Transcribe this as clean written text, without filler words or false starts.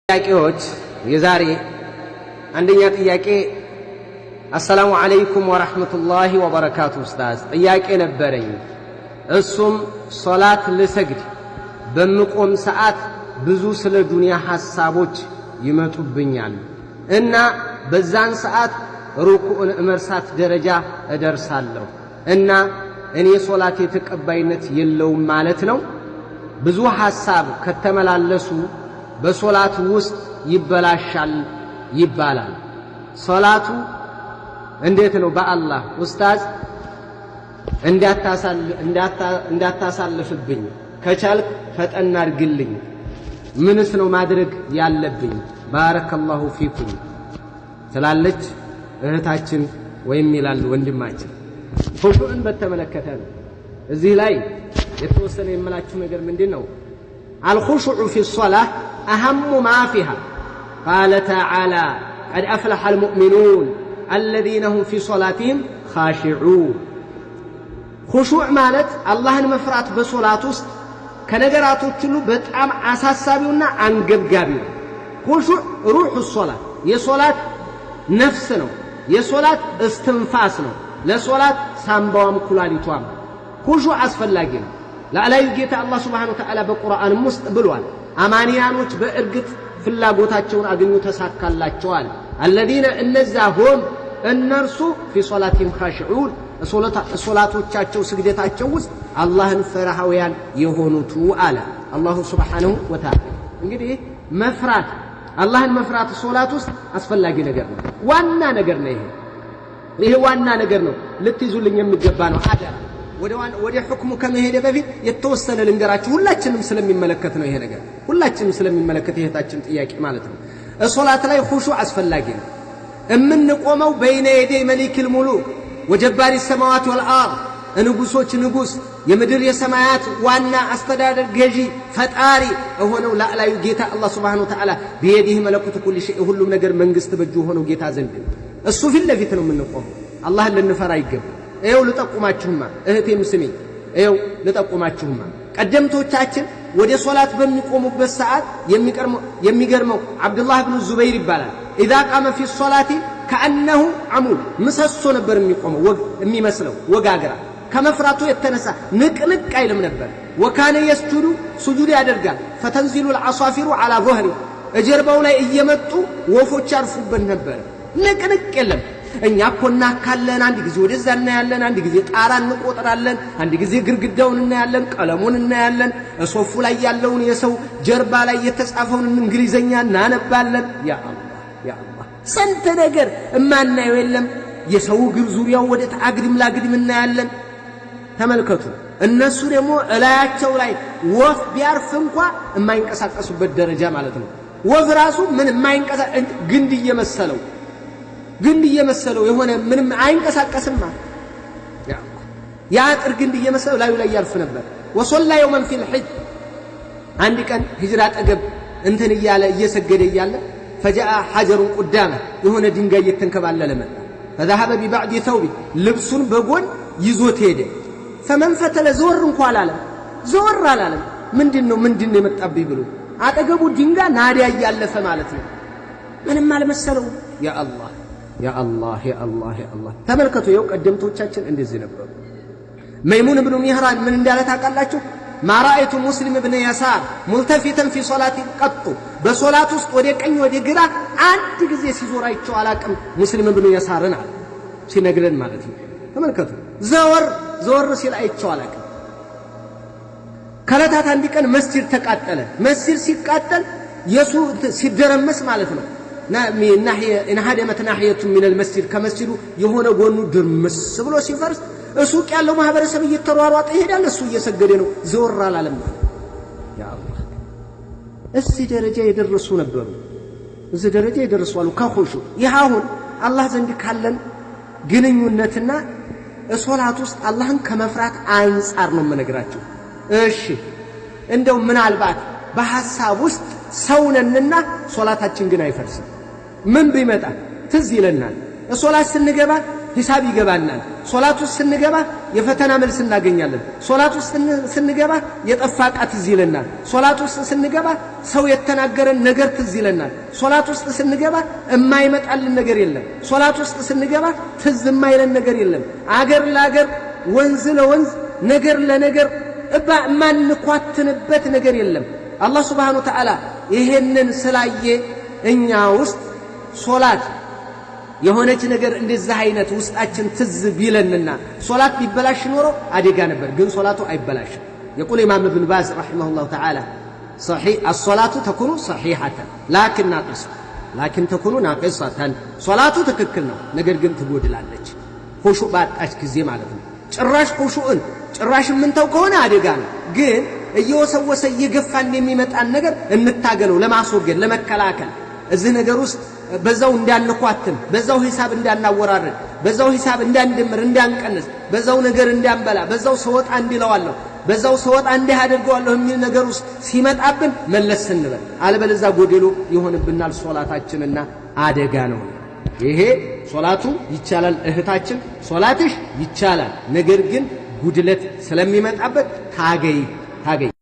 ጥያቄዎች የዛሬ አንደኛ ጥያቄ አሰላሙ አለይኩም ወራህመቱላሂ ወበረካቱ ኡስታዝ ጥያቄ ነበረኝ እሱም ሶላት ልሰግድ በምቆም ሰዓት ብዙ ስለ ዱንያ ሐሳቦች ይመጡብኛል እና በዛን ሰዓት ሩኩዕን መርሳት ደረጃ እደርሳለሁ እና እኔ ሶላቴ ተቀባይነት የለውም ማለት ነው ብዙ ሐሳብ ከተመላለሱ በሶላት ውስጥ ይበላሻል ይባላል ሶላቱ እንዴት ነው በአላህ ኡስታዝ እንዳታሳልፍብኝ ከቻልክ ፈጠን አድርግልኝ ምንስ ነው ማድረግ ያለብኝ ባረከላሁ ፊኩም ትላለች እህታችን ወይም ይላል ወንድማችን ሁሉን በተመለከተ ነው እዚህ ላይ የተወሰነ የምላችሁ ነገር ምንድነው الخشوع في الصلاة أهم ما فيها قال تعالى قد أفلح المؤمنون الذين هم في صلاتهم خاشعون خشوع مالت الله المفرات بصلاة وسط كنقراتو تلو بتعام أساسابيونا عنقبقابيو خشوع روح الصلاة يصلاة نفسنا يصلاة استنفاسنا لصلاة سامبوام كلاليتوام خشوع أسفل لاقين لا يجيت الله سبحانه وتعالى بقرآن مستقبلوان أمانيانوች በእርግጥ ፍላጎታቸውን አገኙ ተሳካላቸዋል الذين እነዛሁም እነርሱ في صلاتهم خاشعون ሶላቶቻቸው ስግደታቸው ውስጥ አላህን ፈራሃውያን የሆኑት አለ አላሁ Subhanahu Wa Ta'ala እንግዲህ መፍራት አላህን መፍራት ሶላት ውስጥ አስፈላጊ ነገር ነው ዋና ነገር ነው ይሄ ዋና ነገር ነው ልትይዙልኝ የሚገባ ነው አዳር ወደ ሁክሙ ከመሄደ በፊት የተወሰነ ልንገራችሁ ሁላችንም ስለሚመለከት ነው ይሄ ነገር ሁላችንም ስለሚመለከት ይሄታችን ጥያቄ ማለት ነው ሶላት ላይ ኹሹዕ አስፈላጊ ነው እምንቆመው በይነ የደይ መሊክል ሙሉክ ወጀባሪ السماوات والارض ንጉሶች ንጉስ የምድር የሰማያት ዋና አስተዳደር ገዢ ፈጣሪ ሆነው ላዕላዩ ጌታ አላህ Subhanahu Wa Ta'ala በየዲህ መለኩት ኩል ሸይ ሁሉም ነገር መንግስት በእጁ ሆነው ጌታ ዘንድ እሱ ፊት ለፊት ነው የምንቆመው አላህን ልንፈራ ይገባል እየው ለጠቁማችሁማ እህቴም ስሚ እየው ለጠቁማችሁማ ቀደምቶቻችን ወደ ሶላት በሚቆሙበት ሰዓት የሚገርመው አብዱላህ ኢብኑ ዙበይር ይባላል اذا قام في الصلاه كانه عمود ምሰሶ ነበር የሚቆመው የሚመስለው ወጋግራ ከመፍራቱ የተነሳ ንቅንቅ አይልም ነበር وكان يسجد سجود ያደርጋል فتنزل العصافير على ظهره እጀርባው ላይ እየመጡ ወፎች አርፉበት ነበር ንቅንቅ የለም እኛ ኮና ካለን አንድ ጊዜ ወደዛ እናያለን አንድ ጊዜ ጣራን እንቆጥራለን አንድ ጊዜ ግርግዳውን እናያለን ቀለሙን እናያለን ሶፉ ላይ ያለውን የሰው ጀርባ ላይ የተጻፈውን እንግሊዘኛ እናነባለን ያ አላህ ስንት ነገር እማናየው የለም የሰው ግብ ዙሪያው ወደ ታግድም ላግድም እናያለን ተመልከቱ እነሱ ደግሞ እላያቸው ላይ ወፍ ቢያርፍ እንኳን የማይንቀሳቀሱበት ደረጃ ማለት ነው ወፍ ራሱ ምን የማይንቀሳቀስ ግንድ እየመሰለው የሆነ ምንም አይንቀሳቀስም ያ አጥር ግንድ እየመሰለው ላዩ ላይ ያርፍ ነበር ወሶላ يوما في الحج አንድ ቀን ሂጅራ ጠገብ እንትን እያለ እየሰገደ እያለ فجاء حجر قدامه የሆነ ድንጋይ እየተንከባለለ መጣ فذهب ببعض ثوبه ልብሱን በጎን ይዞት ሄደ فمن فتل زور እንኳን አላለም ምንድነው የመጣብኝ ብሎ አጠገቡ ድንጋይ ናዲያ ያያለፈ ማለት ነው ምንም አልመሰለው ያ አላህ ተመልከቱ የው ቀደምቶቻችን እንደዚህ ነበሩ መይሙን ኢብኑ ሚህራን ምን እንዳለ ታውቃላችሁ ما رايت مسلم ابن يسار ملتفتا في صلاه قط በሶላት ውስጥ ወደ ቀኝ ወደ ግራ አንድ ጊዜ ሲዞር አይቼው አላቅም ሙስሊም ኢብኑ የሳርን አለ ሲነግረን ማለት ነው ተመልከቱ ዘወር ሲል አይቼው አላቅም ከለታት አንድ ቀን መስጂድ ተቃጠለ መስጂድ ሲቃጠል የሱ ሲደረመስ ማለት ነው ناحيه انهدمت ناحيه من المسجد كمسجد የሆነ ጎኑ ድርምስ ብሎ ሲፈርስ እሱቅ ያለው ማህበረሰብ እየተሯሯጠ ይሄዳል እሱ እየሰገደ ነው ዘወር አላለም ያ አላህ እዚህ ደረጃ የደረሱ ነበሩ እዚህ ደረጃ የደረሱ አሉ ከኹሹ ይሃውን አላህ ዘንድ ካለን ግንኙነትና ሶላት ውስጥ አላህን ከመፍራት አንፃር ነው መነግራችሁ እሺ እንደው ምናልባት በሐሳብ ውስጥ ሰውነንና ሶላታችን ግን አይፈርስም ምን ቢመጣ ትዝ ይለናል ሶላት ስንገባ ሂሳብ ይገባናል። ሶላት ውስጥ ስንገባ የፈተና መልስ እናገኛለን። ሶላት ውስጥ ስንገባ የጠፋ ዕቃ ትዝ ይለናል። ሶላት ውስጥ ስንገባ ሰው የተናገረን ነገር ትዝ ይለናል። ሶላት ውስጥ ስንገባ የማይመጣልን ነገር የለም። ሶላት ውስጥ ስንገባ ትዝ የማይለን ነገር የለም። አገር ለአገር ወንዝ ለወንዝ ነገር ለነገር የማንኳትንበት ነገር የለም። አላህ ሱብሓነሁ ወተዓላ ይሄንን ስላየ እኛ ውስጥ ሶላት የሆነች ነገር እንደዚህ አይነት ውስጣችን ትዝ ቢለንና ሶላት ቢበላሽ ኖሮ አደጋ ነበር። ግን ሶላቱ አይበላሽም። يقول إمام ابن باز رحمه الله تعالى صحيح الصلاة تكون صحيحة لكن تكون ناقصة صلاة ትክክል ነው ነገር ግን ትጎድላለች ኹሹዕ ባጣች ጊዜ ማለት ነው። ጭራሽ ኹሹዕን ጭራሽ ምንተው ከሆነ አደጋ ነው። ግን እየወሰወሰ እየገፋን የሚመጣን ነገር እንታገለው ለማስወገድ ለመከላከል እዚህ ነገር ውስጥ በዛው እንዳንኳትን በዛው ሂሳብ እንዳናወራረድ በዛው ሂሳብ እንዳንደምር እንዳንቀንስ በዛው ነገር እንዳንበላ በዛው ሰወጣ እንዲለዋለሁ በዛው ሰወጣ እንዲህ አድርገዋለሁ የሚል ነገር ውስጥ ሲመጣብን መለስ እንበል። አለበለዚያ ጎደሎ ይሆንብናል ሶላታችንና አደጋ ነው። ይሄ ሶላቱ ይቻላል እህታችን ሶላትሽ ይቻላል። ነገር ግን ጉድለት ስለሚመጣበት ታገይ